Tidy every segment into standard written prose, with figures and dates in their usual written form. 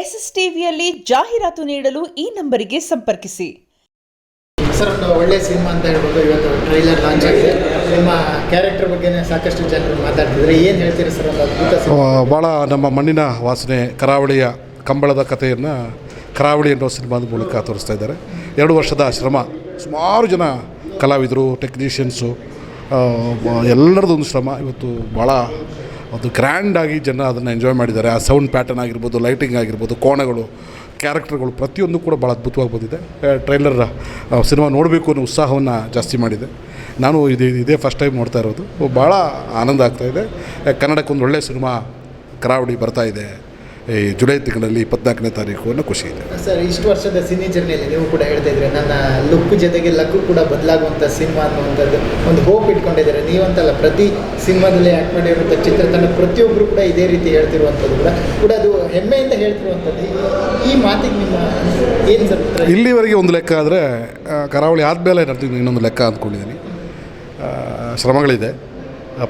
S S ಟಿವಿಯಲ್ಲಿ ಜಾಹೀರಾತು ನೀಡಲು ಈ ನಂಬರಿಗೆ ಸಂಪರ್ಕಿಸಿ. ಸರ್, ಒಂದು ಒಳ್ಳೆಯ ಸಿನಿಮಾ ಅಂತ ಹೇಳ್ಬೋದು. ಇವತ್ತು ಟ್ರೈಲರ್ ಲಾಂಚ್ ಆಗಿದೆ. ನಿಮ್ಮ ಕ್ಯಾರೆಕ್ಟರ್ ಬಗ್ಗೆ ಸಾಕಷ್ಟು ಜನರು ಮಾತಾಡ್ತಿದ್ದಾರೆ. ಏನು ಹೇಳ್ತೀರಿ ಸರ್? ಒಂದು ಅದ್ಭುತ ಸಿನಿಮಾ. ಭಾಳ ನಮ್ಮ ಮಣ್ಣಿನ ವಾಸನೆ, ಕರಾವಳಿಯ ಕಂಬಳದ ಕಥೆಯನ್ನು ಕರಾವಳಿ ಅನ್ನೋ ಸಿನಿಮಾದ ಮೂಲಕ ತೋರಿಸ್ತಾ ಇದ್ದಾರೆ. 2 ವರ್ಷದ ಶ್ರಮ, ಸುಮಾರು ಜನ ಕಲಾವಿದರು, ಟೆಕ್ನಿಷಿಯನ್ಸು, ಎಲ್ಲರದೊಂದು ಶ್ರಮ ಇವತ್ತು ಭಾಳ ಒಂದು ಗ್ರ್ಯಾಂಡಾಗಿ ಜನ ಅದನ್ನು ಎಂಜಾಯ್ ಮಾಡಿದ್ದಾರೆ. ಆ ಸೌಂಡ್ ಪ್ಯಾಟರ್ನ್ ಆಗಿರ್ಬೋದು, ಲೈಟಿಂಗ್ ಆಗಿರ್ಬೋದು, ಕೋಣಗಳು, ಕ್ಯಾರೆಕ್ಟರ್ಗಳು ಪ್ರತಿಯೊಂದು ಕೂಡ ಭಾಳ ಅದ್ಭುತವಾಗಿ ಬಂದಿದೆ. ಟ್ರೈಲರ್ ಸಿನಿಮಾ ನೋಡಬೇಕು ಅನ್ನೋ ಉತ್ಸಾಹವನ್ನು ಜಾಸ್ತಿ ಮಾಡಿದೆ. ನಾನು ಇದೇ ಫಸ್ಟ್ ಟೈಮ್ ನೋಡ್ತಾ ಇರೋದು. ಭಾಳ ಆನಂದ ಆಗ್ತಾಯಿದೆ. ಕನ್ನಡಕ್ಕೊಂದು ಒಳ್ಳೆಯ ಸಿನಿಮಾ ಕರಾವಳಿ ಬರ್ತಾಯಿದೆ ಈ ಜುಲೈ ತಿಂಗಳಲ್ಲಿ 24ನೇ ತಾರೀಕು ಅನ್ನೋ ಖುಷಿ ಇದೆ. ಸರ್, ಇಷ್ಟು ವರ್ಷದ ಸಿನಿ ಜರ್ನಿಯಲ್ಲಿ ನೀವು ಕೂಡ ಹೇಳ್ತಾ ಇದ್ದೀರಿ, ನನ್ನ ಲುಕ್ ಜೊತೆಗೆ ಲಕ್ಕು ಕೂಡ ಬದಲಾಗುವಂಥ ಸಿನಿಮಾ ಅನ್ನುವಂಥದ್ದು ಒಂದು ಹೋಪ್ ಇಟ್ಕೊಂಡಿದ್ದಾರೆ. ನೀವಂತಲ್ಲ, ಪ್ರತಿ ಸಿನಿಮಾದಲ್ಲಿ ಆ್ಯಕ್ಟ್ ಮಾಡಿರುವಂಥ ಚಿತ್ರತಂಡ ಪ್ರತಿಯೊಬ್ಬರು ಕೂಡ ಇದೇ ರೀತಿ ಹೇಳ್ತಿರುವಂಥದ್ದು ಕೂಡ ಅದು ಹೆಮ್ಮೆಯಿಂದ ಹೇಳ್ತಿರುವಂಥದ್ದು. ಈ ಮಾತಿಗೆ ನಿಮ್ಮ ಏನು ಸರ್? ಇಲ್ಲಿವರೆಗೆ ಒಂದು ಲೆಕ್ಕ ಆದರೆ ಕರಾವಳಿ ಆದಮೇಲೆ ಇನ್ನೊಂದು ಲೆಕ್ಕ ಅಂದ್ಕೊಂಡಿದ್ದೀನಿ. ಶ್ರಮಗಳಿದೆ,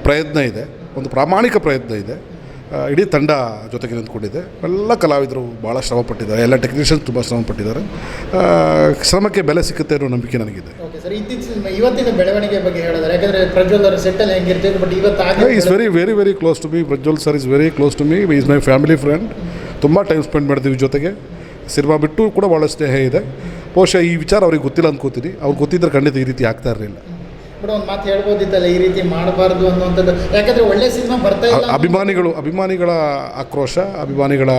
ಪ್ರಯತ್ನ ಇದೆ, ಒಂದು ಪ್ರಾಮಾಣಿಕ ಪ್ರಯತ್ನ ಇದೆ. ಇಡೀ ತಂಡ ಜೊತೆಗೆ ನಿಂತ್ಕೊಂಡಿದೆ. ಎಲ್ಲ ಕಲಾವಿದರು ಭಾಳ ಶ್ರಮಪಟ್ಟಿದ್ದಾರೆ, ಎಲ್ಲ ಟೆಕ್ನಿಷಿಯನ್ಸ್ ತುಂಬ ಶ್ರಮಪಟ್ಟಿದ್ದಾರೆ. ಶ್ರಮಕ್ಕೆ ಬೆಲೆ ಸಿಗುತ್ತೆ ಅನ್ನೋ ನಂಬಿಕೆ ನನಗಿದೆ. ಓಕೆ ಸರ್, ಇವತ್ತಿನ ಬೆಳವಣಿಗೆ ಬಗ್ಗೆ ಹೇಳಿದ್ರೆ, ಯಾಕಂದರೆ ಪ್ರಜ್ವಲ್ ಅವರ ಸೆಟ್ಟಲ್ಲಿ ಹೆಂಗಿರ್ತೈತೆ, ಬಟ್ ಇವತ್ತು is very close to me. Prajwal sir is very close to me. Is my family friend. ತುಂಬ ಟೈಮ್ ಸ್ಪೆಂಡ್ ಮಾಡ್ತೀವಿ ಜೊತೆಗೆ. ಸಿನಿಮಾ ಬಿಟ್ಟು ಕೂಡ ಭಾಳ ಸ್ನೇಹ ಇದೆ. ಬಹುಶಃ ಈ ವಿಚಾರ ಅವ್ರಿಗೆ ಗೊತ್ತಿಲ್ಲ ಅಂದ್ಕೋತೀನಿ. ಅವ್ರಿಗೆ ಗೊತ್ತಿದ್ದರೆ ಖಂಡಿತ ಈ ರೀತಿ ಆಗ್ತಾ ಇರಲಿಲ್ಲ. ಬಟ್ ಒಂದು ಮಾತು ಹೇಳ್ಬೋದಿತ್ತಲ್ಲ, ಈ ರೀತಿ ಮಾಡಬಾರ್ದು ಅನ್ನುವಂಥದ್ದು. ಯಾಕಂದರೆ ಒಳ್ಳೆ ಸಿನಿಮಾ ಬರ್ತಾ ಇಲ್ಲ. ಅಭಿಮಾನಿಗಳ ಆಕ್ರೋಶ, ಅಭಿಮಾನಿಗಳ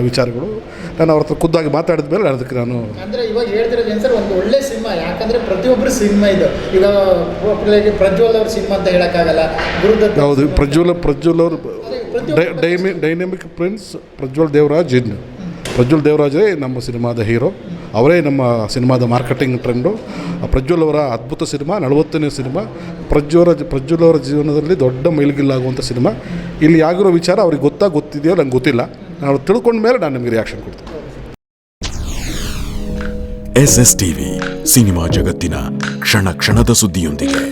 ವಿಚಾರಗಳು ನಾನು ಅವ್ರ ಹತ್ರ ಖುದ್ದಾಗಿ ಮಾತಾಡಿದ ಮೇಲೆ ಅದಕ್ಕೆ ನಾನು ಅಂದರೆ ಇವಾಗ ಹೇಳ್ತಿರೋದು ಏನು ಸರ್, ಒಂದು ಒಳ್ಳೆ ಸಿನಿಮಾ. ಯಾಕಂದರೆ ಪ್ರತಿಯೊಬ್ಬರು ಸಿನಿಮಾ ಇದು. ಈಗ ಪ್ರಜ್ವಲ್ ಅವ್ರ ಸಿನಿಮಾ ಅಂತ ಹೇಳೋಕ್ಕಾಗಲ್ಲ. ಗುರುದತ್ ಹೌದು, ಪ್ರಜ್ವಲ್ ಅವರು ಡೈನಮಿಕ್ ಪ್ರಿನ್ಸ್ ಪ್ರಜ್ವಲ್ ದೇವರಾಜೇ ನಮ್ಮ ಸಿನಿಮಾದ ಹೀರೋ. ಅವರೇ ನಮ್ಮ ಸಿನಿಮಾದ ಮಾರ್ಕೆಟಿಂಗ್ ಟ್ರೆಂಡು. ಪ್ರಜ್ವಲ್ ಅವರ ಅದ್ಭುತ ಸಿನಿಮಾ, 40ನೇ ಸಿನಿಮಾ. ಪ್ರಜ್ವಲ್ ಅವರ ಜೀವನದಲ್ಲಿ ದೊಡ್ಡ ಮೈಲಿಗಲ್ಲಾಗುವಂಥ ಸಿನಿಮಾ. ಇಲ್ಲಿ ಆಗಿರೋ ವಿಚಾರ ಅವ್ರಿಗೆ ಗೊತ್ತಿದೆಯೋ ನಂಗೆ ಗೊತ್ತಿಲ್ಲ. ನಾವು ತಿಳ್ಕೊಂಡ ಮೇಲೆ ನಾನು ನಿಮಗೆ ರಿಯಾಕ್ಷನ್ ಕೊಡ್ತೀನಿ. SS ಟಿವಿ, ಸಿನಿಮಾ ಜಗತ್ತಿನ ಕ್ಷಣ ಕ್ಷಣದ ಸುದ್ದಿಯೊಂದಿಗೆ.